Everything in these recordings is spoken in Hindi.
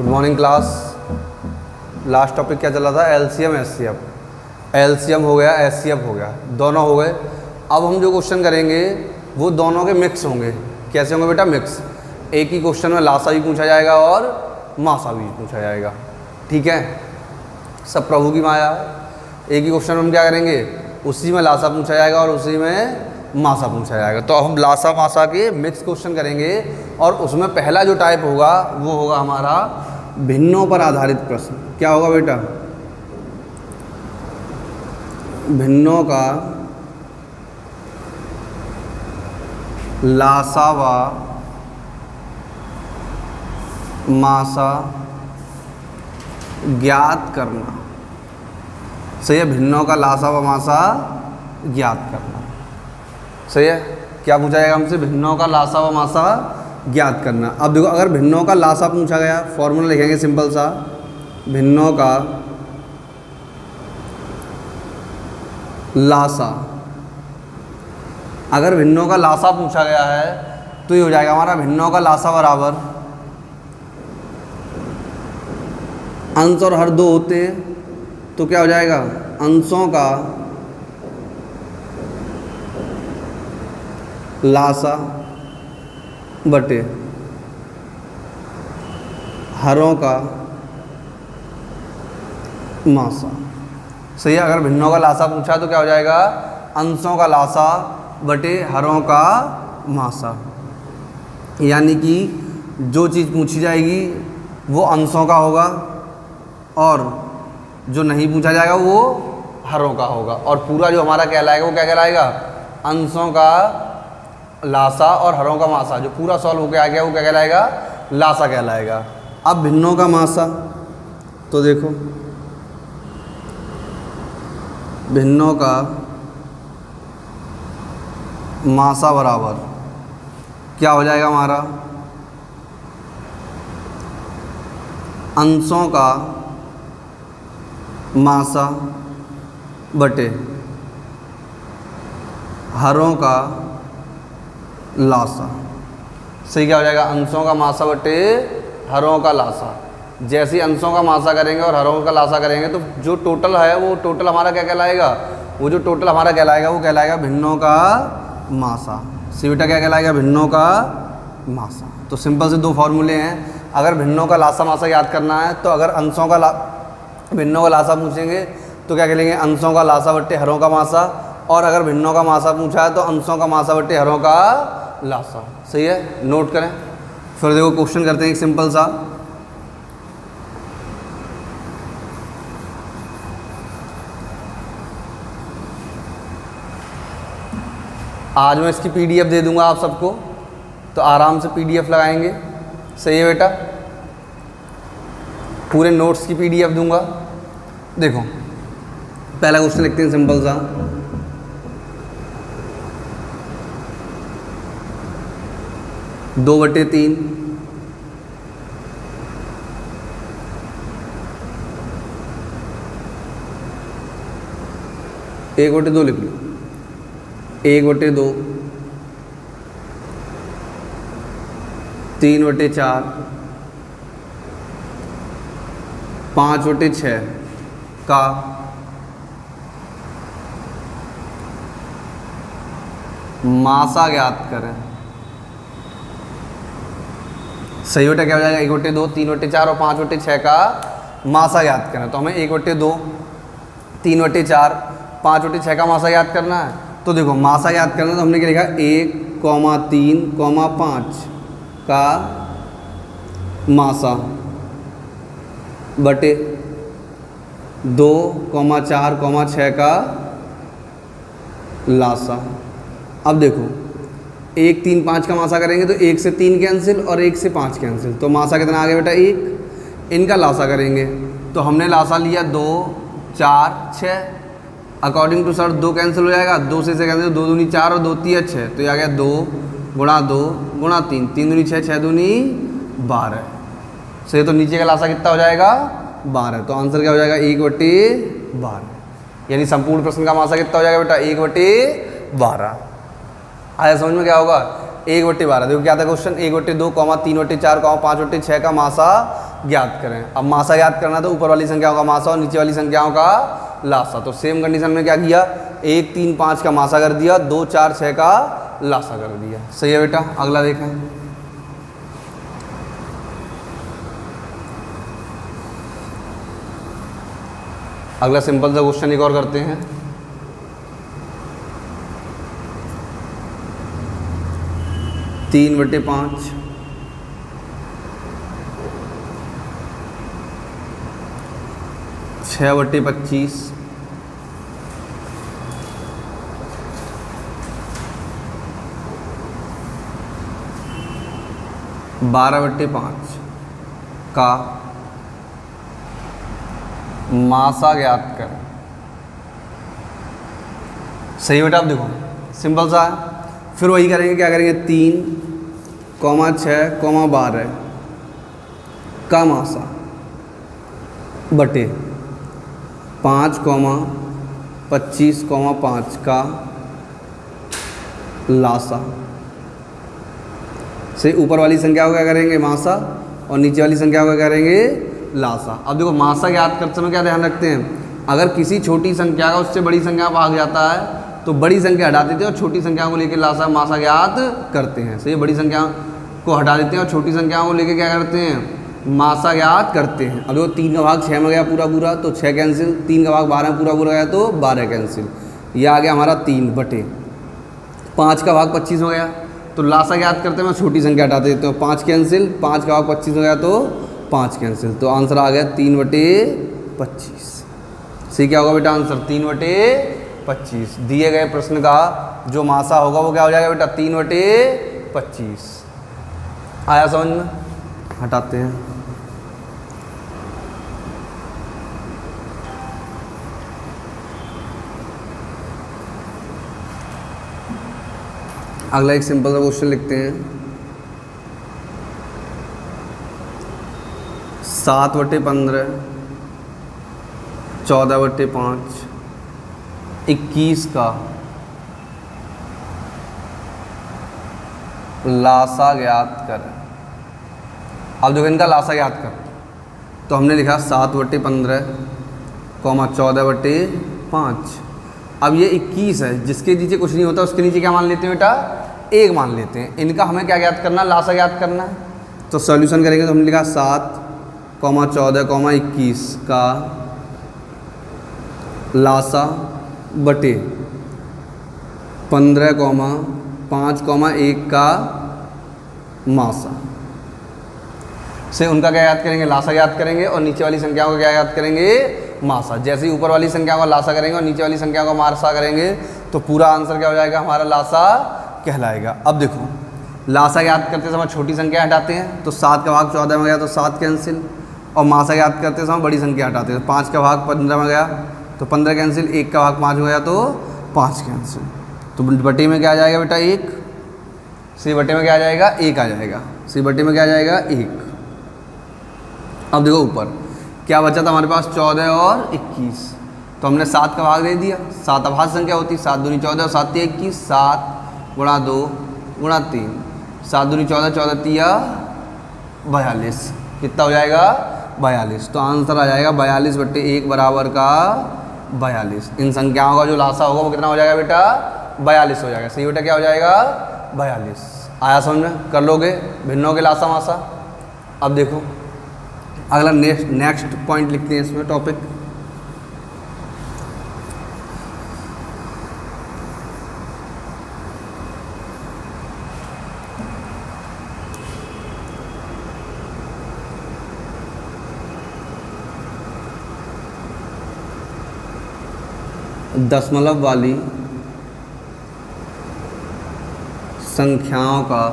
Morning class. लास्ट टॉपिक क्या चला था? LCM HCF. एलसीएम हो गया, एचसीएफ हो गया, दोनों हो गए। अब हम जो क्वेश्चन करेंगे वो दोनों के मिक्स होंगे। कैसे होंगे बेटा? मिक्स। एक ही क्वेश्चन में लासा भी पूछा जाएगा और मासा भी पूछा जाएगा। ठीक है, सब प्रभु की माया। एक ही क्वेश्चन में हम क्या करेंगे, उसी में लासा पूछा जाएगा और उसी में मासा पूछा जाएगा। तो हम लासा मासा के मिक्स क्वेश्चन करेंगे और उसमें पहला जो टाइप होगा वो होगा हमारा भिन्नों पर आधारित प्रश्न। क्या होगा बेटा? भिन्नों का लासा व मासा ज्ञात करना। सही है, भिन्नों का लासा व मासा ज्ञात करना। सही है, क्या पूछा जाएगा हमसे? भिन्नों का लासा व मासा ज्ञात करना। अब देखो, अगर भिन्नों का लासा पूछा गया, फॉर्मूला लिखेंगे सिंपल सा, भिन्नों का लासा। अगर भिन्नों का लासा पूछा गया है तो ये हो जाएगा हमारा भिन्नों का लासा बराबर अंश और हर दो होते हैं तो क्या हो जाएगा? अंशों का लासा बटे हरों का मासा। सही है, अगर भिन्नों का लासा पूछा तो क्या हो जाएगा? अंशों का लासा बटे हरों का मासा। यानी कि जो चीज़ पूछी जाएगी वो अंशों का होगा और जो नहीं पूछा जाएगा वो हरों का होगा, और पूरा जो हमारा कहलाएगा वो क्या कहलाएगा? अंशों का लासा और हरों का मासा। जो पूरा सॉल्व होकर आ गया वो क्या कहलाएगा? लासा कहलाएगा। अब भिन्नों का मासा, तो देखो भिन्नों का मासा बराबर क्या हो जाएगा हमारा? अंशों का मासा बटे हरों का लासा। सही, क्या हो जाएगा? अंशों का मासा बटे हरों का लासा। जैसे ही अंशों का मासा करेंगे और हरों का लासा करेंगे तो जो टोटल है वो टोटल हमारा क्या कहलाएगा? वो जो टोटल हमारा कहलाएगा वो कहलाएगा भिन्नों का मासा। सी बेटा क्या कहलाएगा? भिन्नों का मासा। तो सिंपल से दो फॉर्मूले हैं। अगर भिन्नों का लासा मासा याद करना है तो अगर अंशों का भिन्नों का लासा पूछेंगे तो क्या कहेंगे? अंशों का लासा बट्टे हरों का मासा। और अगर भिन्नों का मासा पूछा है तो अंशों का मासा बट्टे हरों का लासा। सही है, नोट करें। फिर देखो क्वेश्चन करते हैं एक सिंपल सा। आज मैं इसकी पीडीएफ दे दूंगा आप सबको, तो आराम से पीडीएफ लगाएंगे। सही है बेटा, पूरे नोट्स की पीडीएफ दूंगा। देखो पहला क्वेश्चन लिखते हैं सिंपल सा। दो बटे तीन एक बटे दो लिख लो। एक बटे दो, तीन बटे चार, पाँच बटे छः का मासा ज्ञात करें। सही बेटा क्या हो जाएगा? एक बटे दो, तीन बटे चार और पाँच बटे छः का मासा ज्ञात करें। तो हमें एक बटे दो, तीन बटे चार, पाँच बटे छः का मासा याद करना है। तो देखो मासा याद करना तो हमने क्या लिखा? 1,3,5 का मासा बटे 2,4,6 का लासा। अब देखो 1, 3, 5 का मासा करेंगे तो 1 से 3 कैंसिल और 1 से 5 कैंसिल, तो मासा कितना आ गया बेटा? 1। इनका लासा करेंगे तो हमने लासा लिया 2, 4, 6। अकॉर्डिंग टू सर 2 कैंसिल हो जाएगा, 2 से कैंसिल, 2 दूनी 4 और 2 तीन 6, तो ये आ गया 2 गुणा 2 गुणा 3, 3 दूनी 6, 6 दूनी 12। सही, तो नीचे का लासा कितना हो जाएगा? 12। तो आंसर क्या हो जाएगा? 1/12। यानी संपूर्ण प्रश्न का मासा कितना हो जाएगा बेटा? 1/12। आया समझ में? क्या होगा? 1/12। देखो क्या था क्वेश्चन? 1/2, 3/4, 5/6 का मासा ज्ञात करें। अब मासा ज्ञात करना तो ऊपर वाली संख्याओं का मासा और नीचे वाली संख्याओं का लासा। तो सेम कंडीशन में क्या किया, 1 3 5 का मासा कर दिया, 2 4 6 का लासा कर दिया। सही है बेटा। अगला देखें, अगला सिंपल सा क्वेश्चन एक और करते हैं। तीन बटे 5 6 बटे 25 12 बटे 5 का मासा ज्ञात कर। सही बेटा। आप देखो सिंपल सा है। फिर वही करेंगे, क्या करेंगे, 3 6 12 का मासा बटे 5 25 5 का लासा। से ऊपर वाली संख्या को क्या करेंगे, मासा, और नीचे वाली संख्या को क्या करेंगे, लासा। अब देखो मासा ज्ञात करते समय क्या ध्यान रखते हैं, अगर किसी छोटी संख्या का उससे बड़ी संख्या भाग जाता है तो बड़ी संख्या हटा देते हैं और छोटी संख्या को लेकर लासा मासा ज्ञात करते हैं। सही, बड़ी संख्या को हटा देते हैं और छोटी संख्याओं को लेकर क्या करते हैं, मासा ज्ञात करते हैं। अब देखो 3 का भाग 6 में गया पूरा पूरा तो 6 कैंसिल, 3 का भाग 12 में पूरा पूरा गया तो 12 कैंसिल। यह आ गया हमारा 3 बटे 5 का भाग 25 में गया तो लासा ज्ञात करते हैं, मैं छोटी संख्या हटा देते हैं, 5 कैंसिल, 5 का भाग 25 में गया तो 5 कैंसिल। तो आंसर आ गया 3 बटे 25। सही क्या होगा बेटा आंसर, 3 बटे 25। दिए गए प्रश्न का जो मासा होगा वो क्या हो जाएगा बेटा, 3 बटे 25। आया समझ में। हटाते हैं। अगला एक सिंपल सा क्वेश्चन लिखते हैं। 7 बटे 15 14 बटे 5 21 का लासा ज्ञात करें। अब देखो इनका लासा ज्ञात कर, तो हमने लिखा 7 बटे 15 14 बटे 5। अब ये 21 है, जिसके नीचे कुछ नहीं होता उसके नीचे क्या मान लेते हैं बेटा, 1 मान लेते हैं। इनका हमें क्या ज्ञात करना है, लासा ज्ञात करना है। तो सॉल्यूशन करेंगे तो हमने लिखा 7 14 21 का लासा बटे 15 5 1 का मासा से उनका क्या याद करेंगे, लासा याद करेंगे और नीचे वाली संख्याओं का क्या याद करेंगे, मासा। जैसे ही ऊपर वाली संख्याओं का लासा करेंगे और नीचे वाली संख्याओं का मासा करेंगे तो पूरा आंसर क्या हो जाएगा, हमारा लासा कहलाएगा। अब देखो लासा याद करते समय छोटी संख्या हटाते हैं तो 7 का भाग 14 में गया तो 7 कैंसिल, और मासा याद करते समय बड़ी संख्या हटाते हैं तो 5 का भाग 15 में गया तो 15 कैंसिल, 1 का भाग 5 में गया तो 5 कैंसिल। तो बटे में क्या आ जाएगा बेटा, 1। सी बटे में क्या आ जाएगा, 1 आ जाएगा। सी बटे में क्या आ जाएगा, 1। अब देखो ऊपर क्या बचा था हमारे पास, 14 और 21। तो हमने 7 का भाग दे दिया, 7 अभाज्य संख्या होती है, 7 दूनी 14 और 7 तिया 21, 7 गुणा 2 गुणा 3, 7 दूनी 14 14 तिया 42। कितना हो जाएगा, 42। तो आंसर आ जाएगा 42 बटे 1 बराबर का 42। इन संख्याओं का जो लासा होगा वो कितना हो जाएगा बेटा, 42 हो जाएगा। सही बेटा क्या हो जाएगा, 42। आया समझ में, कर लोगे भिन्नों के लासा मासा। अब देखो अगला नेक्स्ट पॉइंट लिखते हैं इसमें टॉपिक। दशमलव वाली संख्याओं का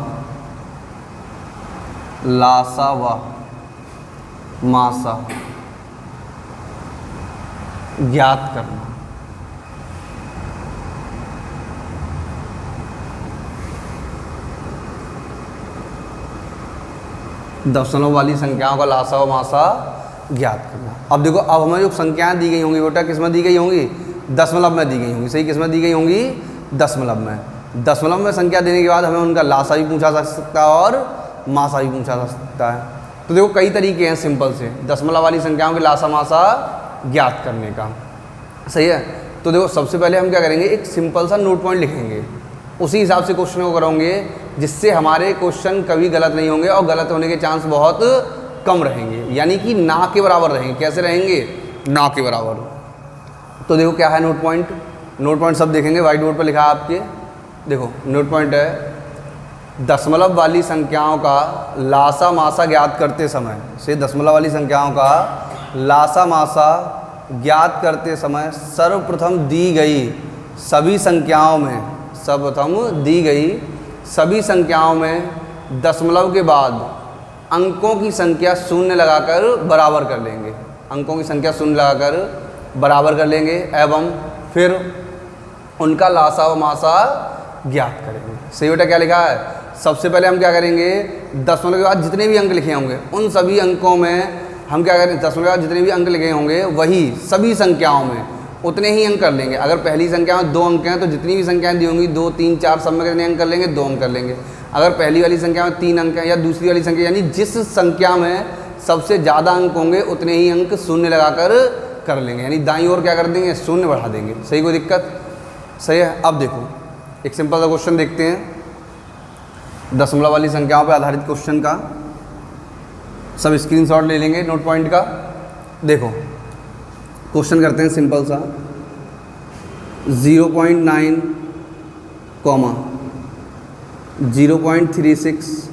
लासा व मासा ज्ञात करना। दशमलव वाली संख्याओं का लासा व मासा ज्ञात करना। अब देखो अब हमें जो संख्याएं दी गई होंगी बेटा किस में दी गई होंगी, दशमलव में दी गई होंगी। सही, किस में दी गई होंगी, दशमलव में। दशमलव में संख्या देने के बाद हमें उनका लासा भी पूछा जा सकता है और मासा भी पूछा जा सकता है। तो देखो कई तरीके हैं सिंपल से दशमलव वाली संख्याओं के लासा मासा ज्ञात करने का, सही है। तो देखो सबसे पहले हम क्या करेंगे, एक सिंपल सा नोट पॉइंट लिखेंगे, उसी हिसाब से क्वेश्चन को करोगे, जिससे हमारे क्वेश्चन कभी गलत नहीं होंगे और गलत होने के चांस बहुत कम रहेंगे, यानी कि ना के बराबर रहेंगे। कैसे रहेंगे, ना के बराबर। तो देखो क्या है नोट पॉइंट, नोट पॉइंट सब देखेंगे, व्हाइट बोर्ड पर लिखा है आपके, देखो नोट पॉइंट है दशमलव वाली संख्याओं का लासा मासा ज्ञात करते समय, से दशमलव वाली संख्याओं का लासा मासा ज्ञात करते समय सर्वप्रथम दी गई सभी संख्याओं में, सर्वप्रथम दी गई सभी संख्याओं में दशमलव के बाद अंकों की संख्या शून्य लगाकर बराबर कर लेंगे, अंकों की संख्या शून्य लगाकर बराबर कर लेंगे, एवं फिर उनका लासा व मासा ज्ञात करेंगे। सही बेटा क्या लिखा है, सबसे पहले हम क्या करेंगे, दशमलव के बाद जितने भी अंक लिखे होंगे उन सभी अंकों में हम क्या करें, दशमलव के बाद जितने भी अंक लिखे होंगे वही सभी संख्याओं में उतने ही अंक कर लेंगे। अगर पहली संख्या में 2 अंक हैं तो जितनी भी संख्याएं दी होंगी 2, 3, 4 सब में कितने अंक कर लेंगे, 2 अंक कर लेंगे। अगर पहली वाली संख्या में 3 अंक हैं या दूसरी वाली संख्या, यानी जिस संख्या में सबसे ज़्यादा अंक होंगे उतने ही अंक शून्य लगाकर कर लेंगे, यानी दाईं ओर क्या कर देंगे, शून्य बढ़ा देंगे। सही, कोई दिक्कत, सही है। अब देखो एक सिंपल सा क्वेश्चन देखते हैं दशमलव वाली संख्याओं पर आधारित क्वेश्चन का, सब स्क्रीनशॉट ले लेंगे नोट पॉइंट का। देखो क्वेश्चन करते हैं सिंपल सा 0.9, 0.36,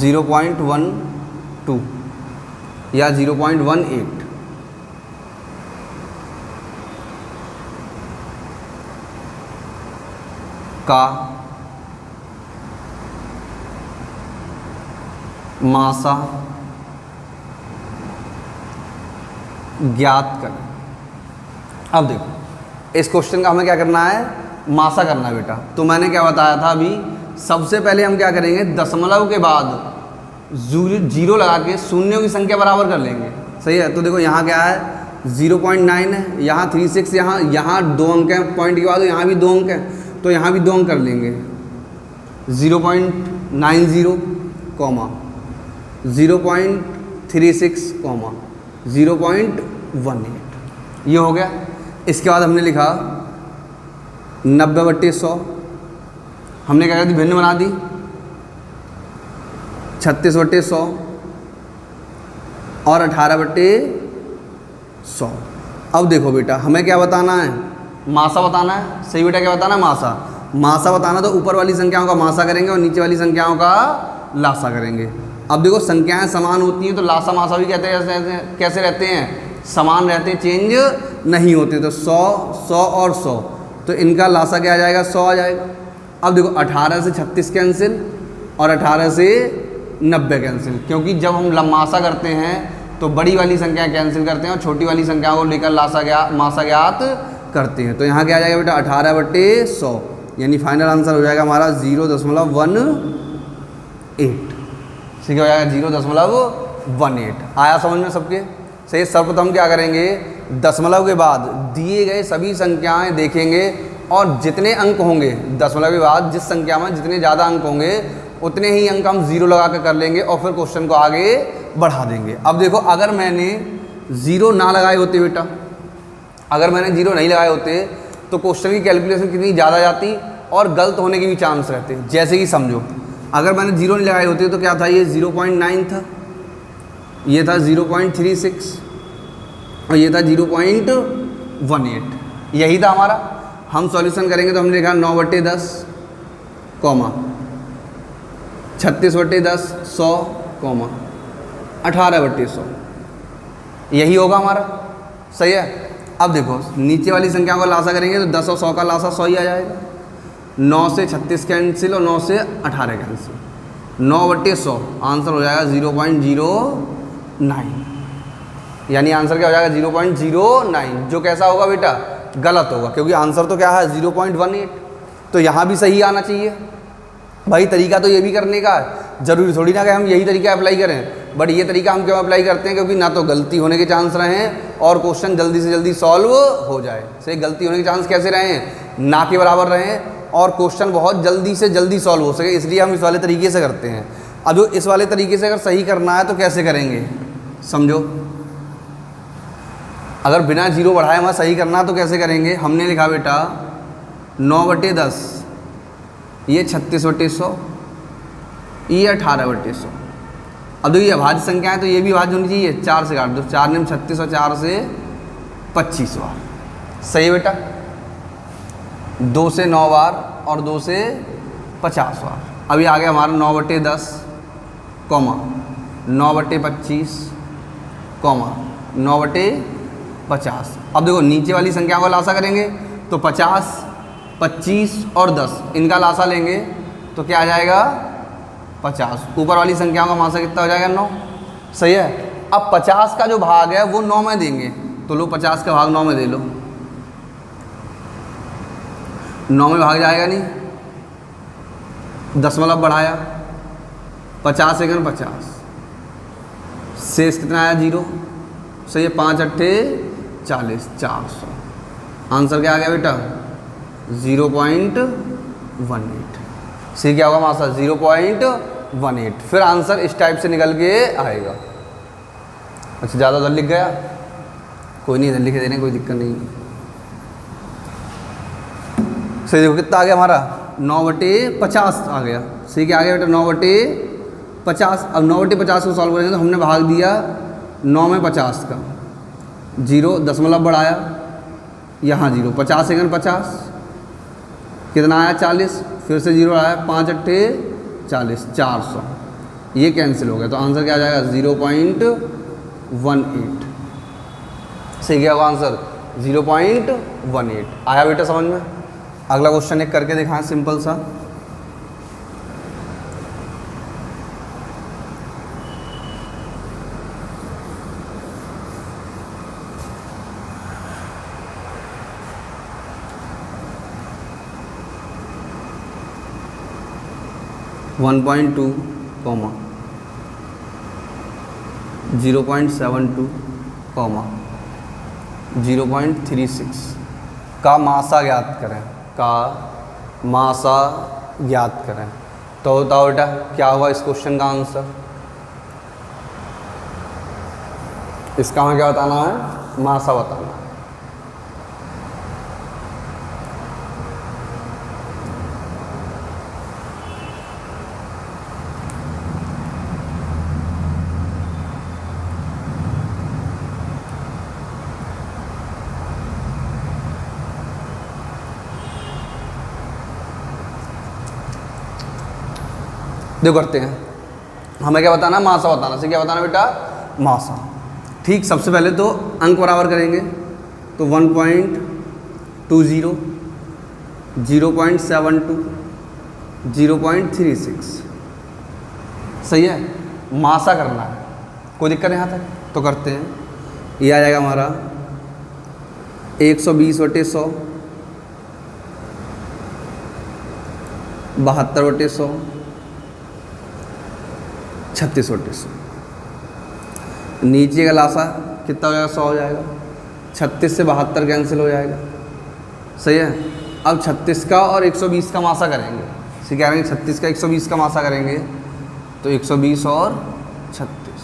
0.12 या 0.18 का मासा ज्ञात करें। अब देखो इस क्वेश्चन का हमें क्या करना है, मासा करना है बेटा। तो मैंने क्या बताया था अभी, सबसे पहले हम क्या करेंगे, दशमलव के बाद जीरो लगा के शून्यों की संख्या बराबर कर लेंगे। सही है। तो देखो यहाँ क्या है 0.9 है, यहाँ 36, यहाँ 2 अंक हैं, पॉइंट के बाद यहाँ भी 2 अंक हैं, तो यहाँ भी 2 अंक कर लेंगे। 0.90, 0.36, 0.18 ये हो गया। इसके बाद हमने लिखा 90/100, हमने क्या कर दी, भिन्न बना दी 36/100 और 18/100। अब देखो बेटा हमें क्या बताना है, मासा बताना है। सही बेटा, क्या बताना है, मासा बताना। तो ऊपर वाली संख्याओं का मासा करेंगे और नीचे वाली संख्याओं का लासा करेंगे। अब देखो संख्याएं समान होती हैं तो लासा मासा भी कैसे रहते हैं, समान रहते हैं, चेंज नहीं होते। तो 100, 100 और 100, तो इनका लासा क्या आ जाएगा, 100 आ जाएगा। अब देखो 18 से 36 कैंसिल और 18 से 90 कैंसिल, क्योंकि जब हम मासा करते हैं तो बड़ी वाली संख्या कैंसिल करते हैं और छोटी वाली संख्याओं को लेकर मासा ज्ञात करते हैं। तो यहाँ क्या आ जाएगा बेटा 18/100, यानी फाइनल आंसर हो जाएगा हमारा 0.18। ठीक हो जाएगा 0.18। आया समझ में सबके, सही। सर्वप्रथम क्या करेंगे, दशमलव के बाद दिए गए सभी संख्याएं देखेंगे और जितने अंक होंगे दशमलव के बाद जिस संख्या में जितने ज़्यादा अंक होंगे उतने ही अंक हम 0 लगा कर लेंगे और फिर क्वेश्चन को आगे बढ़ा देंगे। अब देखो अगर मैंने 0 ना लगाए होते बेटा, अगर मैंने 0 नहीं लगाए होते तो क्वेश्चन की कैलकुलेशन कितनी ज़्यादा जाती और गलत होने के भी चांस रहते। जैसे कि समझो अगर मैंने 0 नहीं लगाए होते तो क्या था, ये 0.9 था, ये था 0.36 और ये था 0.18, यही था हमारा। हम सॉल्यूशन करेंगे तो हमने लिखा 9/10, 36/10, 100, 18/100, यही होगा हमारा। सही है। अब देखो नीचे वाली संख्या को लासा करेंगे तो 10 और 100 का लासा 100 ही आ जाएगा। 9 से 36 कैंसिल और 9 से 18 कैंसिल, 9/100 आंसर हो जाएगा 0.09, यानी आंसर क्या हो जाएगा 0.09, जो कैसा होगा बेटा, गलत होगा, क्योंकि आंसर तो क्या है 0.18। तो यहाँ भी सही आना चाहिए भाई। तरीका तो ये भी करने का है, ज़रूरी थोड़ी ना कि हम यही तरीका अप्लाई करें, बट ये तरीका हम क्यों अप्लाई करते हैं, क्योंकि ना तो गलती होने के चांस रहें और क्वेश्चन जल्दी से जल्दी सॉल्व हो जाए। सही, गलती होने के चांस कैसे रहें, ना के बराबर रहें और क्वेश्चन बहुत जल्दी से जल्दी सॉल्व हो सके, इसलिए हम इस वाले तरीके से करते हैं। अब जो इस वाले तरीके से अगर सही करना है तो कैसे करेंगे, समझो। अगर बिना जीरो बढ़ाए हमें सही करना है तो कैसे करेंगे। हमने लिखा बेटा 9/10, ये 36/100, ये 18/100। अब देखिए अभाज्य संख्या है तो ये भी अभाज्य होनी चाहिए। 4 से काट दो, 4 ने 36 और 4 से 25 बार, सही बेटा। 2 से 9 बार और 2 से 50 बार। अभी आ गया हमारा 9/10, 9/25, 9/50। अब देखो नीचे वाली संख्या का लासा करेंगे तो 50, 25 और 10 इनका लासा लेंगे तो क्या आ जाएगा 50। ऊपर वाली संख्याओं का मासा कितना हो जाएगा 9, सही है। अब 50 का जो भाग है वो 9 में देंगे तो लो 50 का भाग 9 में दे लो, 9 में भाग जाएगा नहीं, दशमलव बढ़ाया, 50 से 50, शेष कितना आया 0, सही है। 5 अट्ठे 40, 400। आंसर क्या आ गया बेटा 0.18। सही क्या होगा मासा 0.18। फिर आंसर इस टाइप से निकल के आएगा। अच्छा ज़्यादा उधर लिख गया, कोई नहीं, इधर लिखे देने कोई दिक्कत नहीं। सही देखो कितना आ गया हमारा 9/50 आ गया। सही क्या आ गया बेटा 9/50। अब 9/50 को सॉल्व करेंगे तो हमने भाग दिया 9 में 50 का, 0 दशमलव बढ़ाया, यहाँ 0, 50 से 50 कितना आया 40, फिर से 0 आया, 5 अट्ठे 40, 400। ये कैंसिल हो गया तो आंसर क्या आ जाएगा 0.18। सही क्या होगा आंसर 0.18। आया बेटा समझ में। अगला क्वेश्चन एक करके दिखाएं सिंपल सा। वन 1.2, 0.72, 0.36 का मासा ज्ञात करें, का मासा ज्ञात करें। तो बताओ बेटा क्या हुआ इस क्वेश्चन का आंसर। इसका हमें क्या बताना है, मासा बताना है। देखो करते हैं, हमें क्या बताना, मासा बताना। से क्या बताना बेटा, मासा। ठीक, सबसे पहले तो अंक बराबर करेंगे तो 1.20, 0.72, 0.36, सही है। मासा करना है, कोई दिक्कत नहीं यहाँ तक, तो करते हैं। ये आ जाएगा हमारा 120/100, 72/100, 36/100। नीचे का लासा कितना हो जाएगा, 100 हो जाएगा। 36 से 72 कैंसिल हो जाएगा, सही है। अब 36 का और 120 का मासा करेंगे। इसे क्या करेंगे, 36 का 120 का मासा करेंगे तो 120 और 36,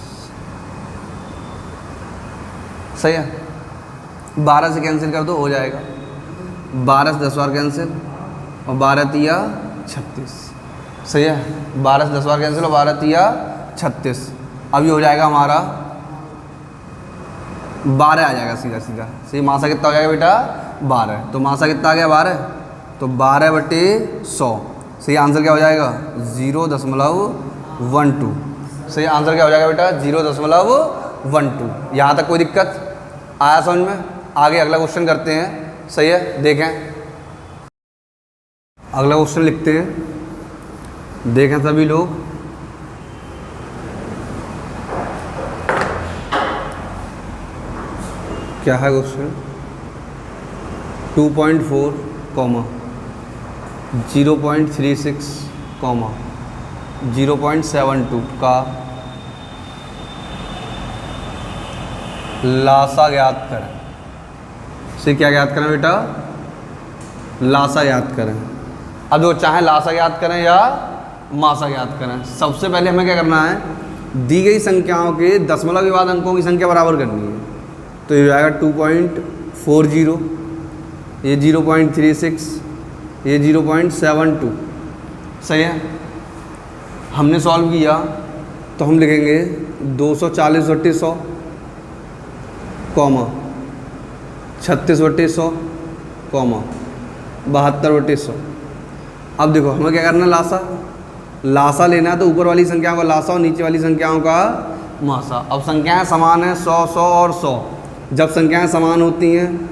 सही है। 12 से कैंसिल कर दो, हो जाएगा। 12 से 10 बार कैंसिल और 12 तिया 36, सही है। 12 से 10 बार कैंसिल और 12 तिया 36। अब ये हो जाएगा हमारा 12 आ जाएगा सीधा सीधा, सही। मासा कितना हो जाएगा बेटा 12, तो मासा कितना आ गया 12, तो 12/100, सही। आंसर क्या हो जाएगा 0.12, सही। आंसर क्या हो जाएगा बेटा 0.12। यहाँ तक कोई दिक्कत आया समझ में। आगे अगला क्वेश्चन करते हैं, सही है। देखें अगला क्वेश्चन लिखते हैं, देखें सभी लोग। क्या है क्वेश्चन, 2.4, 0.36, 0.72 का लासा ज्ञात करें। से क्या ज्ञात करें बेटा, लासा ज्ञात करें। अब जो चाहे लासा ज्ञात करें या मासा ज्ञात करें। सबसे पहले हमें क्या करना है, दी गई संख्याओं के दशमलव के बाद अंकों की संख्या बराबर करनी है। तो ये आएगा 2.40, ये 0.36, ये 0.72। सही है। हमने सॉल्व किया तो हम लिखेंगे 240/100, 36/100, 72/100। अब देखो हमें क्या करना है, लासा लेना है। तो ऊपर वाली संख्याओं का लासा और नीचे वाली संख्याओं का मासा। अब संख्याएं समान हैं, 100, 100 और 100। जब संख्याएं समान होती हैं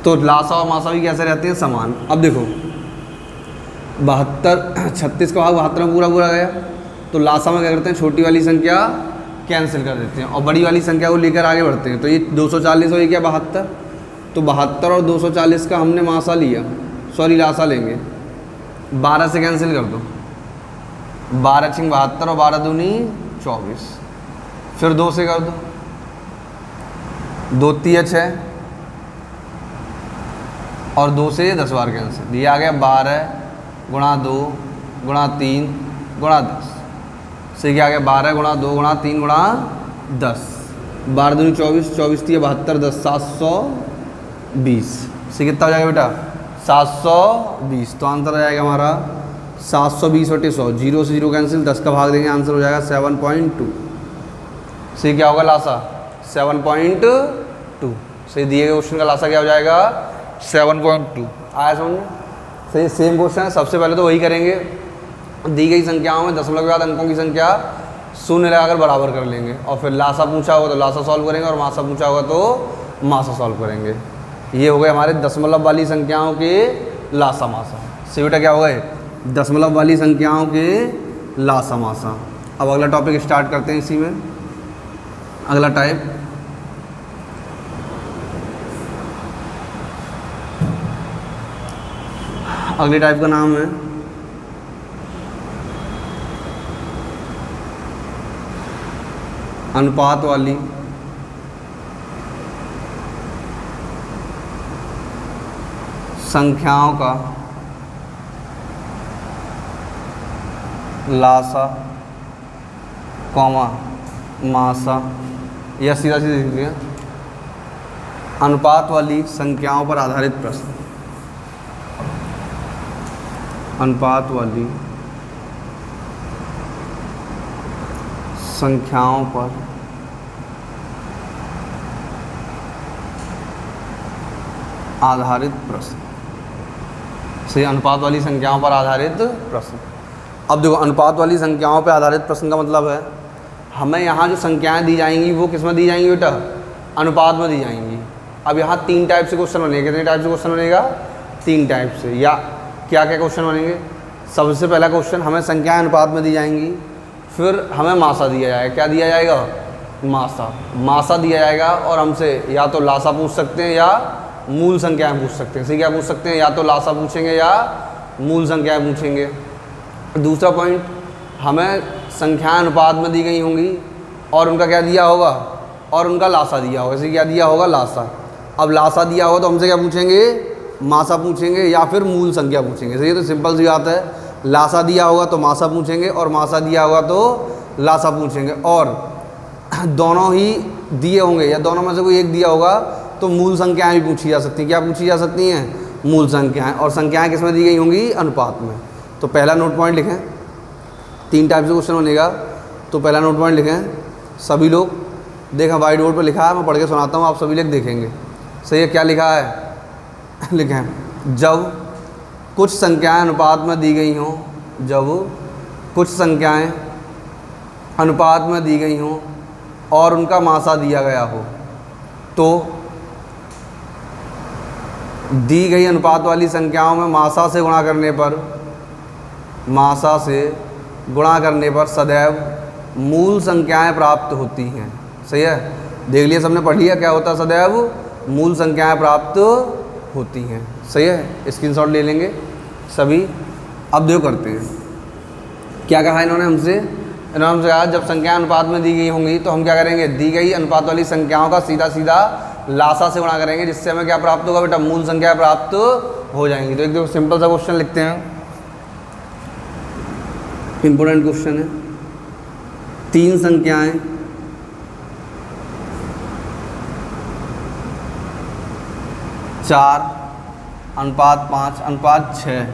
तो लासा और मासा भी कैसे रहते हैं, समान। अब देखो 36 का भाग 72 में पूरा गया, तो लासा में क्या करते हैं, छोटी वाली संख्या कैंसिल कर देते हैं और बड़ी वाली संख्या को लेकर आगे बढ़ते हैं। तो ये 240 और ये क्या 72, तो 72 और 240 का हमने मासा लिया, सॉरी लासा लेंगे। 12 से कैंसिल कर दो, 12 छिंग 72 और 12 दूनी 24। फिर 2 से कर दो, 2 तिया 6 और 2 से 10 बार कैंसिल। ये आ गया 12 गुणा 2 गुणा 3 गुणा 10। से क्या आ गया, 12 गुणा 2 गुणा 3 गुणा 10। 12 दूनी 24, 24 तिया 72, 10 720। से कितना हो जाएगा बेटा, 720। तो आंसर आ जाएगा हमारा 720/100। 0 से 0 कैंसिल, 10 का भाग देंगे, आंसर हो जाएगा 7.2। से क्या होगा लासा, 7.2। से दिए गए क्वेश्चन का लासा क्या हो जाएगा, 7.2। आया समझ। सही, सेम क्वेश्चन है। सबसे पहले तो वही करेंगे, दी गई संख्याओं में दशमलव के बाद अंकों की संख्या शून्य लगाकर बराबर कर लेंगे और फिर लासा पूछा होगा तो लासा सॉल्व करेंगे और मासा पूछा होगा तो मासा सॉल्व करेंगे। ये हो गए हमारे दशमलव वाली संख्याओं के लासा मासा। से बेटा क्या हो गए, दशमलव वाली संख्याओं के लासा मासा। अब अगला टॉपिक स्टार्ट करते हैं इसी में। अगला टाइप अगले टाइप का नाम है अनुपात वाली संख्याओं का लासा कॉमा मासा, या सीधा सीधा लिख लिया, अनुपात वाली संख्याओं पर आधारित प्रश्न। अनुपात वाली संख्याओं पर आधारित प्रश्न। सही, अनुपात वाली संख्याओं पर आधारित प्रश्न। अब देखो अनुपात वाली संख्याओं पर आधारित प्रश्न का मतलब है हमें यहाँ जो संख्याएं दी जाएंगी वो किस में दी जाएंगी बेटा, अनुपात में दी जाएंगी। अब यहाँ 3 टाइप से क्वेश्चन बनेगा। कितने टाइप से क्वेश्चन बनेगा, 3 टाइप से। या क्या क्या क्वेश्चन बनेंगे, सबसे पहला क्वेश्चन हमें संख्याएं अनुपात में दी जाएंगी, फिर हमें मासा दिया जाएगा। क्या दिया जाएगा, मासा दिया जाएगा और हमसे या तो लासा पूछ सकते हैं या मूल संख्याएं पूछ सकते हैं। सही, क्या पूछ सकते हैं, या तो लासा पूछेंगे या मूल संख्याएं पूछेंगे। दूसरा पॉइंट, हमें संख्याएं अनुपात में दी गई होंगी और उनका क्या दिया होगा, और उनका लासा दिया होगा। इसे क्या दिया होगा, लासा। अब लासा दिया होगा तो हमसे क्या पूछेंगे, मासा पूछेंगे या फिर मूल संख्या पूछेंगे। सही है, तो सिंपल सी बात है, लासा दिया होगा तो मासा पूछेंगे और मासा दिया होगा तो लासा पूछेंगे। और दोनों ही दिए होंगे या दोनों में से कोई एक दिया होगा तो मूल संख्याएं भी पूछी जा सकती हैं। क्या पूछी जा सकती हैं, मूल संख्याएं। और संख्याएं किस में दी गई होंगी, अनुपात में। तो पहला नोट पॉइंट लिखें, 3 टाइप से क्वेश्चन बनेगा। तो पहला नोट पॉइंट लिखें, सभी लोग देखा वाइट बोर्ड पर लिखा है, मैं पढ़ के सुनाता हूँ, आप सभी लोग देखेंगे। सही है, क्या लिखा है लिखें, जब कुछ संख्याएं अनुपात में दी गई हों, जब कुछ संख्याएं अनुपात में दी गई हों और उनका मासा दिया गया हो, तो दी गई अनुपात वाली संख्याओं में मासा से गुणा करने पर सदैव मूल संख्याएं प्राप्त होती हैं। सही है, देख लिया सबने, पढ़ लिया क्या होता है, सदैव मूल संख्याएं प्राप्त होती हैं। सही है, स्क्रीनशॉट ले लेंगे सभी। अब देखो करते हैं, क्या कहा इन्होंने हमसे कहा जब संख्याएं अनुपात में दी गई होंगी तो हम क्या करेंगे, दी गई अनुपात वाली संख्याओं का सीधा सीधा लासा से गुणा करेंगे, जिससे हमें क्या प्राप्त होगा बेटा, मूल संख्या प्राप्त हो जाएंगी। तो एक देखो सिंपल सा क्वेश्चन लिखते हैं। इंपॉर्टेंट क्वेश्चन है। 3 संख्याएं चार अनुपात 5 अनुपात 6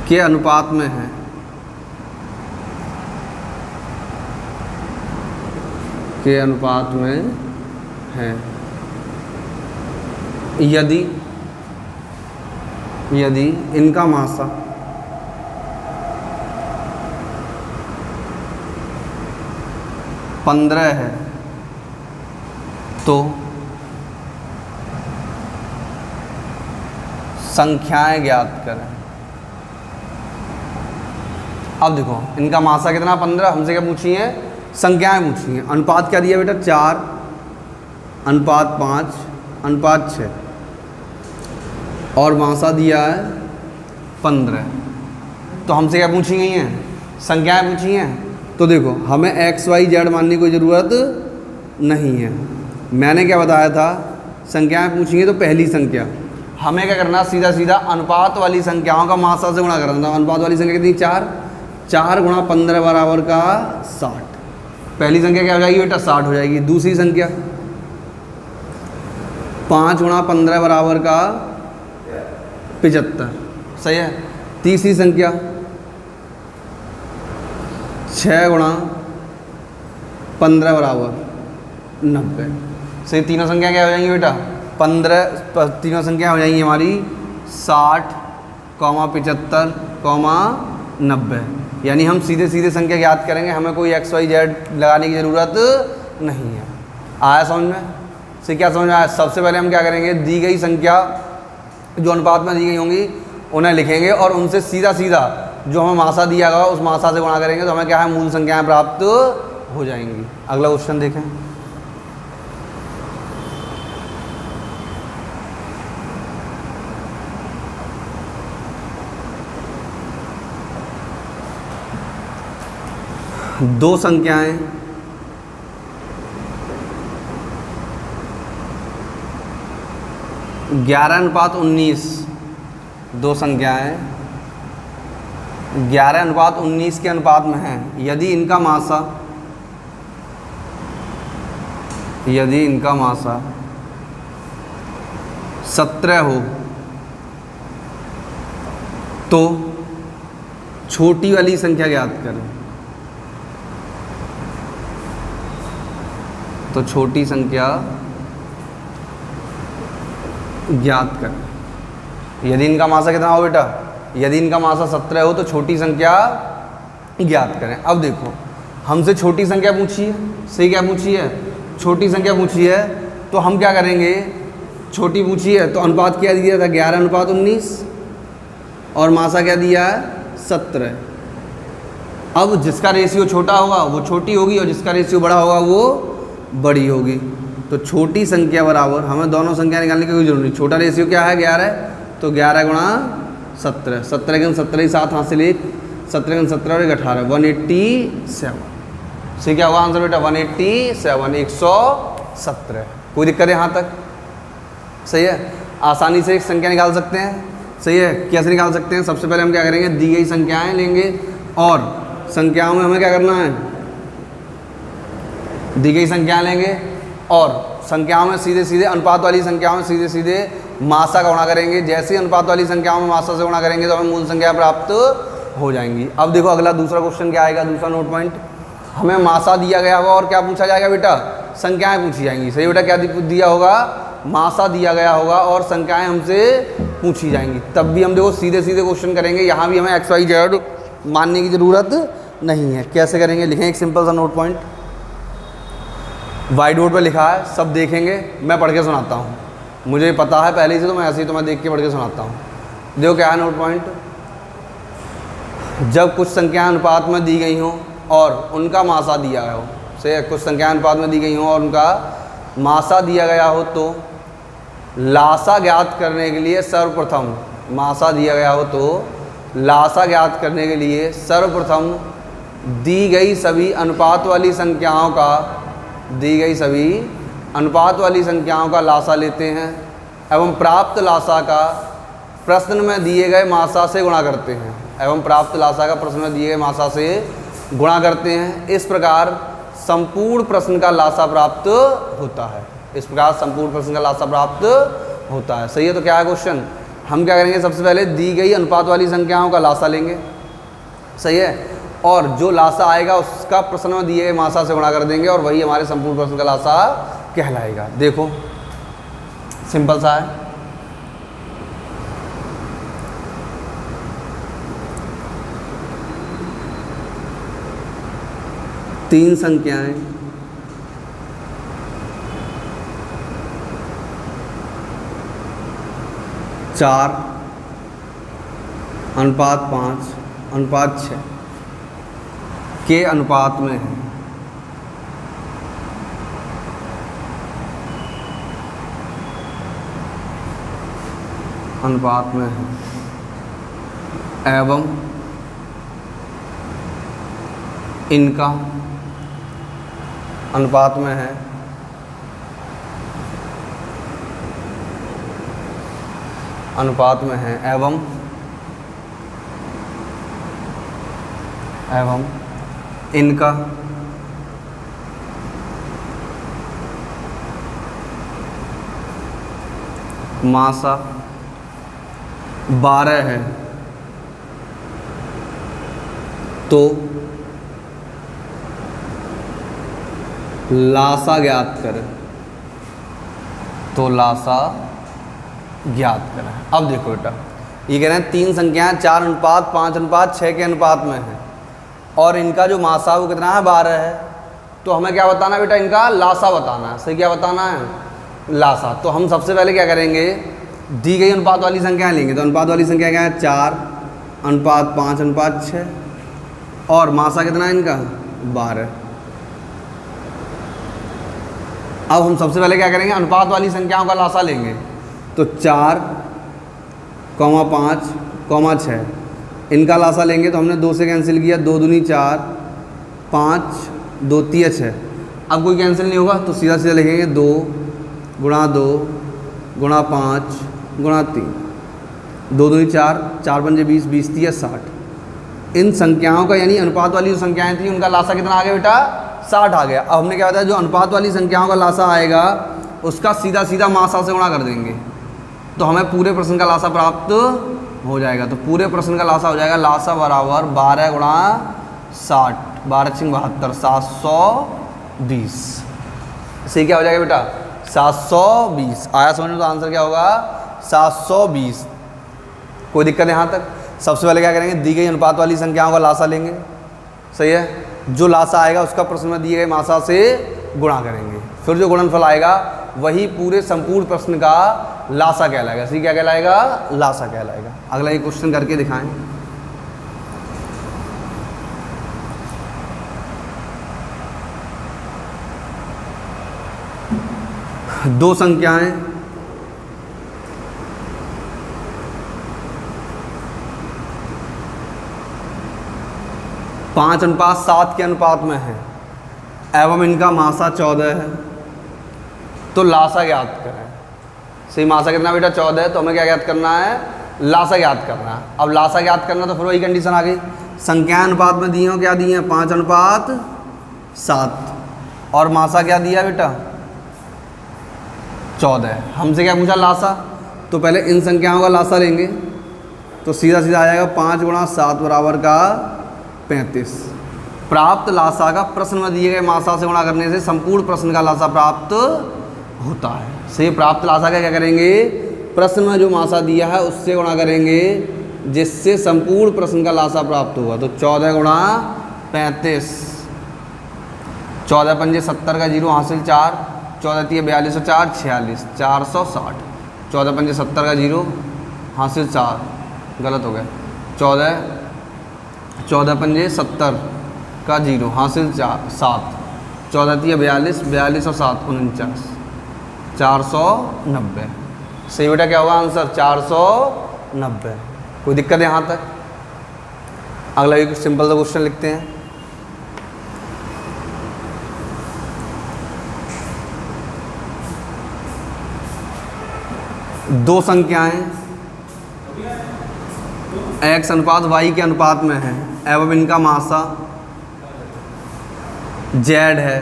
के अनुपात में है। के अनुपात में है। यदि इनका मासा 15 है तो संख्याएं ज्ञात करें। अब देखो इनका मासा कितना 15, हमसे क्या पूछी है, संख्याएं पूछी हैं। अनुपात क्या दिया बेटा 4 अनुपात 5 अनुपात 6 और मासा दिया है 15। तो हमसे क्या पूछी गई हैं, संख्याएं पूछी हैं। तो देखो हमें x y z मानने की कोई ज़रूरत नहीं है। मैंने क्या बताया था, संख्याएं पूछी हैं तो पहली संख्या हमें क्या करना, सीधा सीधा अनुपात वाली संख्याओं का मासा से गुणा करना था। अनुपात वाली संख्या कितनी 4 गुणा 15 बराबर का 60। पहली संख्या क्या हो जाएगी बेटा 60 हो जाएगी। दूसरी संख्या 5 गुणा 15 बराबर का 75, सही है। तीसरी संख्या 6 गुणा 15 बराबर 90। सही, तीनों संख्या क्या हो जाएंगी बेटा 15, तीनों संख्या हो जाएंगी हमारी 60, 75, 90। यानी हम सीधे सीधे संख्या ज्ञात करेंगे, हमें कोई x y z लगाने की ज़रूरत नहीं है। आया समझ में से, क्या समझ में आया। सबसे पहले हम क्या करेंगे, दी गई संख्या जो अनुपात में दी गई होंगी उन्हें लिखेंगे और उनसे सीधा सीधा जो हमें मासा दिया गया उस मासा से गुणा करेंगे तो हमें क्या है, मूल संख्याएं प्राप्त हो जाएंगी। अगला क्वेश्चन देखें। दो संख्याएं 11:19, दो संख्याएं 11:19 के अनुपात में हैं। यदि इनका मासा 17 हो तो छोटी वाली संख्या ज्ञात करें। तो छोटी संख्या ज्ञात करें। यदि इनका मासा कितना हो बेटा, यदि इनका मासा 17 हो तो छोटी संख्या ज्ञात करें। अब देखो हमसे छोटी संख्या पूछी है, सही, क्या पूछी है, छोटी संख्या पूछी है। तो हम क्या करेंगे, छोटी पूछी है तो अनुपात क्या दिया था 11:19 और मासा क्या दिया है 17। अब जिसका रेशियो छोटा होगा वो छोटी होगी और जिसका रेशियो बड़ा होगा वो बड़ी होगी। तो छोटी संख्या बराबर, हमें दोनों संख्या निकालने की कोई जरूरत नहीं। छोटा रेशियो क्या है 11 तो 11 गुणा 17, 17 के 17 7 हाथ से 1, 17 के 17 और 18, 187। सही, क्या होगा आंसर बेटा 187, 117। कोई दिक्कत है यहाँ तक, सही है। आसानी से एक संख्या निकाल सकते हैं, सही है। कैसे निकाल सकते हैं, सबसे पहले हम क्या करेंगे, दी गई संख्याएं लेंगे और संख्याओं में हमें क्या करना है, दी गई संख्याएं लेंगे और संख्याओं में सीधे सीधे, अनुपात वाली संख्याओं में सीधे सीधे मासा का गुणा करेंगे। जैसे ही अनुपात वाली संख्याओं में मासा से गुणा करेंगे तो हमें मूल संख्या प्राप्त हो जाएंगी। अब देखो अगला दूसरा क्वेश्चन क्या आएगा, दूसरा नोट पॉइंट। हमें मासा दिया गया होगा और क्या पूछा जाएगा बेटा, संख्याएं पूछी जाएंगी। सही बेटा, क्या दिया होगा, मासा दिया गया होगा और संख्याएं हमसे पूछी जाएंगी। तब भी हम देखो सीधे सीधे क्वेश्चन करेंगे, यहाँ भी हमें एक्स वाई जेड मानने की ज़रूरत नहीं है। कैसे करेंगे, लिखें एक सिंपल सा नोट पॉइंट, वाइट बोर्ड पे लिखा है, सब देखेंगे, मैं पढ़ के सुनाता हूँ। मुझे पता है पहले से, तो मैं ऐसे ही तुम्हें देख के पढ़ के सुनाता हूँ। देखो क्या है नोट पॉइंट, जब कुछ संख्या अनुपात में दी गई हों और उनका मासा दिया गया हो, से कुछ संख्या अनुपात में दी गई हों और उनका मासा दिया गया हो तो लासा ज्ञात करने के लिए सर्वप्रथम, मासा दिया गया हो तो लासा ज्ञात करने के लिए सर्वप्रथम दी गई सभी अनुपात वाली संख्याओं का, दी गई सभी अनुपात वाली संख्याओं का लासा लेते हैं एवं प्राप्त लासा का प्रश्न में दिए गए मासा से गुणा करते हैं, एवं प्राप्त लासा का प्रश्न में दिए गए मासा से गुणा करते हैं। इस प्रकार संपूर्ण प्रश्न का लासा प्राप्त होता है। इस प्रकार संपूर्ण प्रश्न का लासा प्राप्त होता है। सही है। तो क्या है क्वेश्चन, हम क्या करेंगे, सबसे पहले दी गई अनुपात वाली संख्याओं का लासा लेंगे। सही है। और जो लासा आएगा उसका प्रश्न में दिए गए मासा से गुणा कर देंगे और वही हमारे संपूर्ण प्रश्न का लासा कहलाएगा। देखो सिंपल सा है। तीन संख्याएं चार अनुपात 5 अनुपात 6 के अनुपात में है। अनुपात में है एवं इनका अनुपात में है अनुपात में है एवं इनका मासा 12 है तो लासा ज्ञात करें। तो लासा ज्ञात करें। अब देखो बेटा, ये कह रहे हैं तीन संख्याएं 4 अनुपात 5 अनुपात 6 के अनुपात में है और इनका जो मासा वो कितना है 12 है। तो हमें क्या बताना है बेटा, इनका लासा बताना है। सही, क्या बताना है, लासा। तो हम सबसे पहले क्या करेंगे, दी गई अनुपात वाली संख्याएं लेंगे। तो अनुपात वाली संख्या क्या है, 4 अनुपात 5 अनुपात 6 और मासा कितना है इनका 12। अब हम सबसे पहले क्या करेंगे, अनुपात वाली संख्याओं का लासा लेंगे। तो 4, 5, 6 इनका लासा लेंगे। तो हमने 2 से कैंसिल किया, 2 दूनी 4, 5 2 3 6। अब कोई कैंसिल नहीं होगा तो सीधा सीधा लिखेंगे 2 गुणा 2 गुणा 5 गुणा 3। 2 दूनी 4, 4 पंजे 20, 20 3 60। इन संख्याओं का यानी अनुपात वाली जो संख्याएं थी उनका लासा कितना आ गया बेटा, 60 आ गया। अब हमने क्या बताया, जो अनुपात वाली संख्याओं का लासा आएगा उसका सीधा सीधा मासा से गुणा कर देंगे तो हमें पूरे प्रश्न का लासा प्राप्त हो जाएगा। तो पूरे प्रश्न का लासा हो जाएगा, लासा बराबर 12 गुणा 60, 12 6 72, 720। सही क्या हो जाएगा बेटा, 720। आया समझ में? तो आंसर क्या होगा 720। कोई दिक्कत है यहाँ तक? सबसे पहले क्या करेंगे, दी गई अनुपात वाली संख्याओं का लासा लेंगे। सही है। जो लासा आएगा उसका प्रश्न में दिए गए मासा से गुणा करेंगे। फिर जो गुणनफल आएगा वही पूरे संपूर्ण प्रश्न का लासा कहलाएगा। सही, क्या कहलाएगा, लासा कहलाएगा। अगला एक क्वेश्चन करके दिखाएं। दो संख्याएं 5 अनुपात 7 के अनुपात में है एवं इनका मासा 14 है तो लासा ज्ञात करें। सही, मासा कितना बेटा 14 है तो हमें क्या ज्ञात करना है, लासा ज्ञात करना है। अब लासा ज्ञात करना तो फिर वही कंडीशन आ गई, संख्या अनुपात में दी हो, क्या दी है 5 अनुपात 7 और मासा क्या दिया बेटा 14। हमसे क्या पूछा, लासा। तो पहले इन संख्याओं का लासा लेंगे तो सीधा सीधा आ जाएगा 5 गुणा 7 बराबर का 35। प्राप्त लासा का प्रश्न में दिए गए मासा से गुणा करने से संपूर्ण प्रश्न का लासा प्राप्त होता है। सही, प्राप्त लासा का क्या करेंगे, प्रश्न में जो मासा दिया है उससे गुणा करेंगे जिससे संपूर्ण प्रश्न का लासा प्राप्त होगा। तो 14 गुणा 35, 14 पंजे 70 का 0 हासिल 4, 14 3 42 और 4 46, 460। 14 पंजे 70 का 0 हासिल 4, गलत हो गया। 14 पंजे 70 का 0 हासिल 7, 14 3 42, 42 और 7 49, 490। सही बेटा, क्या होगा आंसर 490। कोई दिक्कत है यहाँ तक? अगला एक सिंपल सा क्वेश्चन लिखते हैं। दो संख्याएं x अनुपात y के अनुपात में है एवं इनका मासा z है,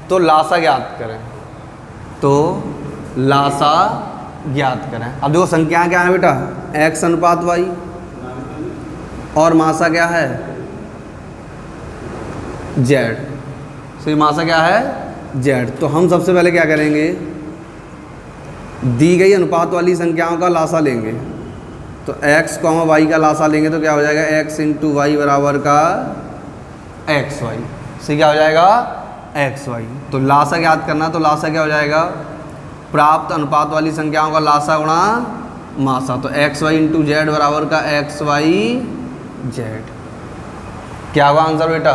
तो लासा ज्ञात करें। तो लासा ज्ञात करें। अब देखो संख्याएं क्या है बेटा, x अनुपात y और मासा क्या है z। तो ये मासा क्या है z। तो हम सबसे पहले क्या करेंगे, दी गई अनुपात वाली संख्याओं का लासा लेंगे। तो x, y का लासा लेंगे तो क्या हो जाएगा, x इंटू वाई बराबर का xy। से क्या हो जाएगा xy। तो लासा ज्ञात करना, तो लासा क्या हो जाएगा, प्राप्त अनुपात वाली संख्याओं का लासा गुणा मासा। तो xy इंटू जेड बराबर का xy जेड। क्या होगा आंसर बेटा,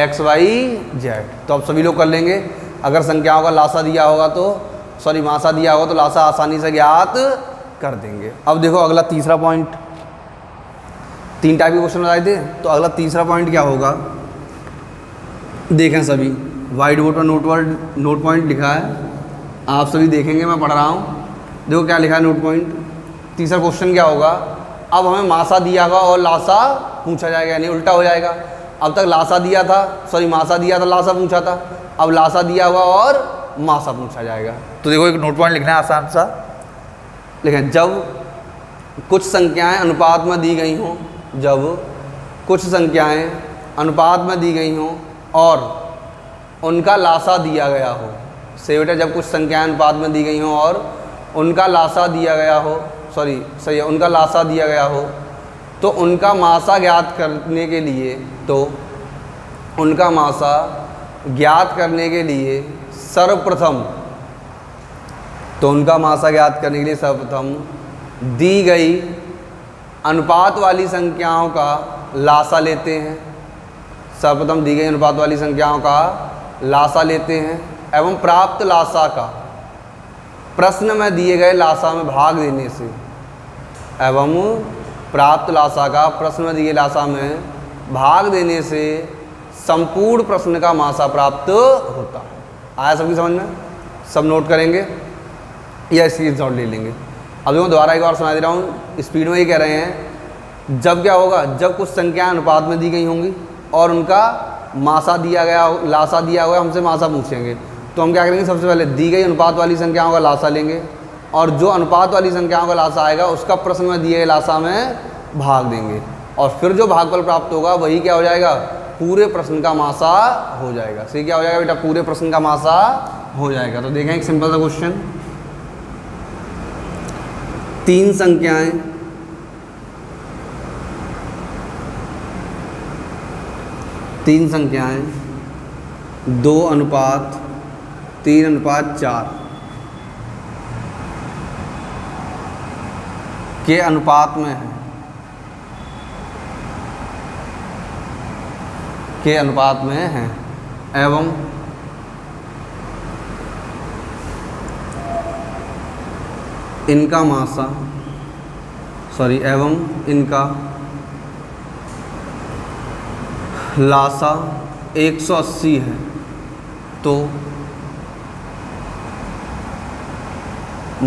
xy जेड। तो अब सभी लोग कर लेंगे। अगर संख्याओं का लासा दिया होगा तो मासा दिया होगा तो लासा आसानी से ज्ञात कर देंगे। अब देखो अगला तीसरा पॉइंट, 3 टाइप के क्वेश्चन बताए थे, तो अगला तीसरा पॉइंट क्या होगा, देखें सभी। वाइट बोर्ड पर नोट पॉइंट लिखा है, आप सभी देखेंगे, मैं पढ़ रहा हूँ। देखो क्या लिखा है नोट पॉइंट। तीसरा क्वेश्चन क्या होगा, अब हमें मासा दिया होगा और लासा पूछा जाएगा, यानी उल्टा हो जाएगा। अब तक लासा दिया था, मासा दिया था, लासा पूछा था। अब लासा दिया हुआ और मासा पूछा जाएगा। तो देखो एक नोट पॉइंट लिखना है आसान सा। लेकिन जब कुछ संख्याएं अनुपात में दी गई हों, जब कुछ संख्याएं अनुपात में दी गई हों और उनका लासा दिया गया हो, से बेटा जब कुछ संख्याएं अनुपात में दी गई हों और उनका लासा दिया गया हो, सही है, उनका लासा दिया गया हो, तो उनका मासा ज्ञात करने के लिए, तो उनका मासा ज्ञात करने के लिए सर्वप्रथम, तो उनका मासा ज्ञात करने के लिए सर्वप्रथम दी गई अनुपात वाली संख्याओं का लासा लेते हैं। सर्वप्रथम दी गई अनुपात वाली संख्याओं का लासा लेते हैं एवं प्राप्त लासा का प्रश्न में दिए गए लासा में भाग देने से, एवं प्राप्त लासा का प्रश्न में दिए लासा में भाग देने से संपूर्ण प्रश्न का मासा प्राप्त होता है। आया सबकी समझ में? सब नोट करेंगे या स्क्रीनशॉट ले लेंगे। अब मैं दोबारा एक बार सुना दे रहा हूँ, स्पीड में ही कह रहे हैं। जब क्या होगा, जब कुछ संख्याएं अनुपात में दी गई होंगी और उनका मासा दिया गया, लासा दिया हुआ, हमसे मासा पूछेंगे, तो हम क्या करेंगे, सबसे पहले दी गई अनुपात वाली संख्याओं का लासा लेंगे और जो अनुपात वाली संख्याओं का लासा आएगा उसका प्रश्न में दिए गए लासा में भाग देंगे और फिर जो भागफल प्राप्त होगा वही क्या हो जाएगा, पूरे प्रश्न का मासा हो जाएगा। सही क्या हो जाएगा बेटा, पूरे प्रश्न का मासा हो जाएगा। तो देखें एक सिंपल सा क्वेश्चन, 3 संख्याएं तीन संख्याएं 2:3:4 के अनुपात में है, के अनुपात में हैं एवं इनका मासा एवं इनका लासा 180 है, तो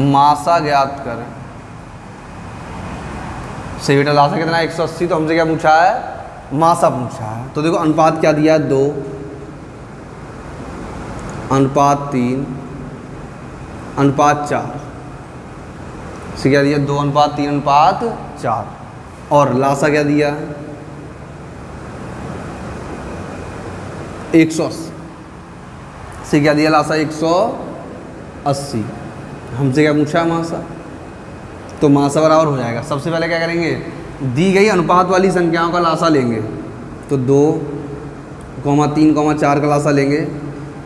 मासा ज्ञात करें। सही बेटा, लासा कितना है 180, तो हमसे क्या पूछा है, मासा पूछा है। तो देखो अनुपात क्या दिया है, 2:3:4। से क्या दिया, 2:3:4 और लासा क्या दिया, 180। से क्या दिया, लासा 180। हमसे क्या पूछा है, मासा। तो मासा बराबर हो जाएगा। सबसे पहले क्या करेंगे, दी गई अनुपात वाली संख्याओं का लासा लेंगे। तो 2:3:4 का लासा लेंगे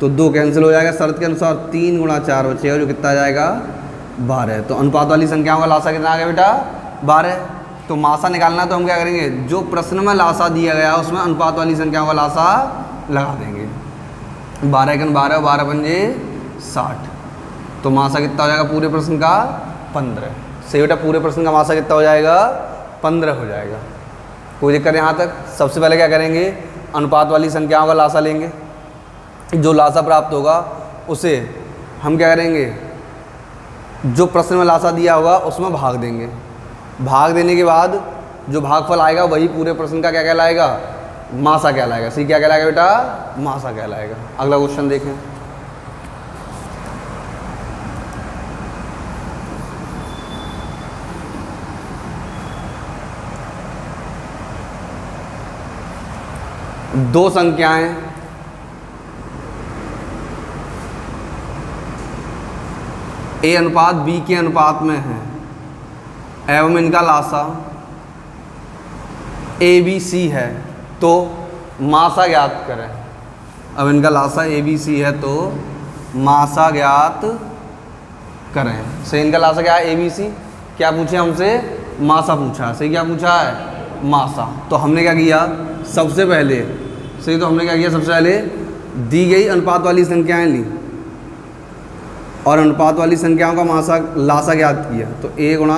तो 2 कैंसिल हो जाएगा शर्त के अनुसार, 3 × 4 बचेगा, जो कितना आ जाएगा 12। तो अनुपात वाली संख्याओं का लासा कितना आ गया बेटा, 12। तो मासा निकालना, तो हम क्या करेंगे, जो प्रश्न में लासा दिया गया उसमें अनुपात वाली संख्याओं का लासा लगा देंगे। 12 × 12 12 पंजे 60। तो मासा कितना हो जाएगा पूरे प्रश्न का, 15। सही बेटा, पूरे प्रश्न का मासा कितना हो जाएगा, 15 हो जाएगा। कोई दिक्कत यहाँ तक। सबसे पहले क्या करेंगे, अनुपात वाली संख्याओं का लासा लेंगे। जो लासा प्राप्त होगा उसे हम क्या करेंगे, जो प्रश्न में लासा दिया होगा उसमें भाग देंगे। भाग देने के बाद जो भागफल आएगा वही पूरे प्रश्न का क्या कहलाएगा, मासा कहलाएगा। सी क्या कहलाएगा बेटा, मासा कहलाएगा। अगला क्वेश्चन देखें। दो संख्याएं ए अनुपात बी के अनुपात में है एवं इनका लासा ए बी सी है तो मासा ज्ञात करें। अब इनका लासा ए बी सी है तो मासा ज्ञात करें। सही, इनका लासा क्या है, ए बी सी। क्या पूछे हमसे, मासा पूछा। सही, क्या पूछा है, मासा। तो हमने क्या किया, सबसे पहले सही, तो हमने क्या किया, सबसे पहले दी गई अनुपात वाली संख्याएं ली और अनुपात वाली संख्याओं का मासा लासा ज्ञात किया। तो ए गुणा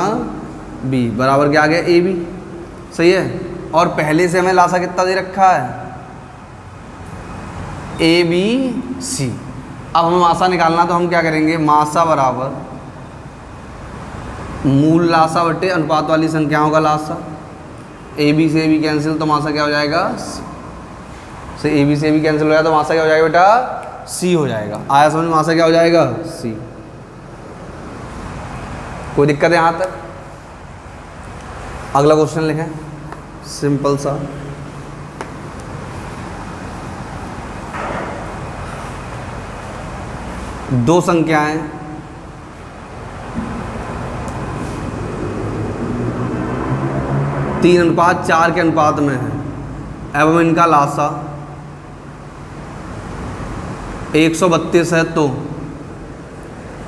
बी बराबर क्या आ गया, ए बी। सही है। और पहले से हमें लासा कितना दे रखा है, ए बी सी। अब हमें मासा निकालना, तो हम क्या करेंगे, मासा बराबर मूल लासा बटे अनुपात वाली संख्याओं का लासा। ए बी से ए बी कैंसिल, तो मासा क्या हो जाएगा, से ए बी से ए बी कैंसिल हो जाएगा, तो मासा क्या हो जाएगा बेटा, सी हो जाएगा। आया समझ, मासा क्या हो जाएगा, सी। कोई दिक्कत है यहाँ तक? अगला क्वेश्चन लिखें, सिंपल सा। दो संख्याएं तीन अनुपात चार के अनुपात में है एवं इनका लासा 132 है तो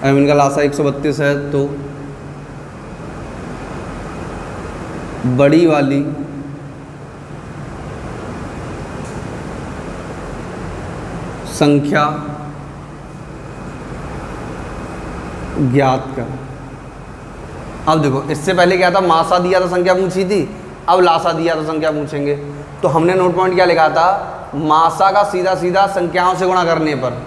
एवं इनका लासा 132 है तो बड़ी वाली संख्या ज्ञात कर। अब देखो, इससे पहले क्या था, मासा दिया था संख्या पूछी थी, अब लासा दिया था संख्या पूछेंगे। तो हमने नोट पॉइंट क्या लिखा था, मासा का सीधा सीधा संख्याओं से गुणा करने पर,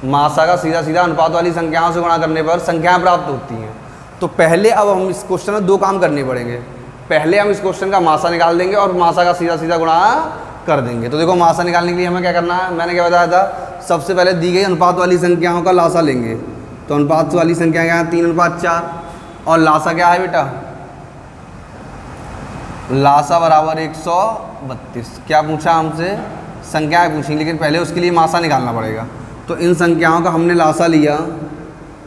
मासा का सीधा सीधा अनुपात वाली संख्याओं से गुणा करने पर संख्याएं प्राप्त होती हैं। तो पहले अब हम इस क्वेश्चन में दो काम करने पड़ेंगे। पहले हम इस क्वेश्चन का मासा निकाल देंगे और मासा का सीधा सीधा गुणा कर देंगे। तो देखो, मासा निकालने के लिए हमें क्या करना है, मैंने क्या बताया था, सबसे पहले दी गई अनुपात वाली संख्याओं का लासा लेंगे। तो अनुपात वाली संख्या क्या है, 3 अनुपात 4 और लासा क्या है बेटा, लासा बराबर 132। क्या पूछा हमसे, संख्याएं पूछी, लेकिन पहले उसके लिए मासा निकालना पड़ेगा। तो इन संख्याओं का हमने लासा लिया,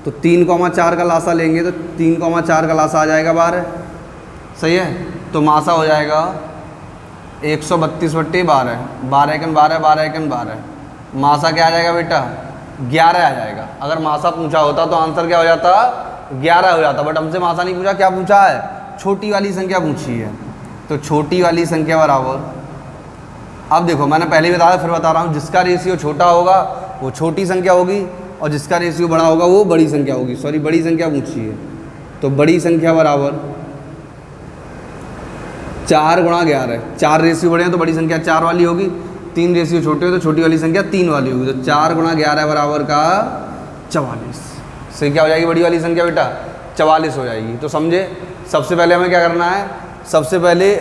तो 3,4 का लासा लेंगे, तो 3,4 का लासा आ जाएगा 12। सही है। तो मासा हो जाएगा 132 बट्टे 12, 12 एकन 12, 12 एकन 12। मासा क्या आ जाएगा बेटा, 11 आ जाएगा। अगर मासा पूछा होता तो आंसर क्या हो जाता, 11 हो जाता। बट हमसे मासा नहीं पूछा, क्या पूछा है, छोटी वाली संख्या पूछी है। तो छोटी वाली संख्या बराबर, अब देखो मैंने पहले ही बताया, फिर बता रहा हूँ, जिसका रेशियो छोटा होगा वो छोटी संख्या होगी और जिसका रेशियो बड़ा होगा वो बड़ी संख्या होगी। सॉरी, बड़ी संख्या पूछी है। तो बड़ी संख्या बराबर 4 गुणा 11। 4 रेशियो बड़े हैं तो बड़ी संख्या 4 वाली होगी, 3 रेशियो छोटे हो तो छोटी वाली संख्या 3 वाली होगी। तो 4 गुणा 11 बराबर का 44। सही, क्या हो जाएगी बड़ी वाली संख्या बेटा, 44 हो जाएगी। तो समझे, सबसे पहले हमें क्या करना है, सबसे पहले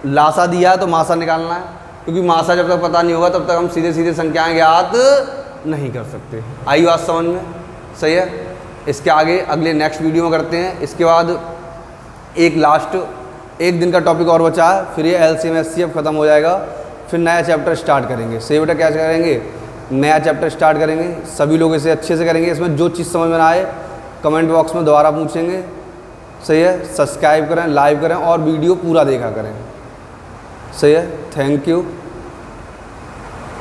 लासा दिया है तो मासा निकालना है, क्योंकि मासा जब तक पता नहीं होगा तब तक हम सीधे सीधे संख्याएं ज्ञात नहीं कर सकते। आई बात समझ में? सही है। इसके आगे अगले नेक्स्ट वीडियो में करते हैं। इसके बाद एक लास्ट एक दिन का टॉपिक और बचा है, फिर ये LCM SCF ख़त्म हो जाएगा, फिर नया चैप्टर स्टार्ट करेंगे। सही बेटा, क्या करेंगे, नया चैप्टर स्टार्ट करेंगे। सभी लोग इसे अच्छे से करेंगे। इसमें जो चीज़ समझ में ना आए कमेंट बॉक्स में दोबारा पूछेंगे। सही है। सब्सक्राइब करें, लाइक करें और वीडियो पूरा देखा करें। सही है। Thank you.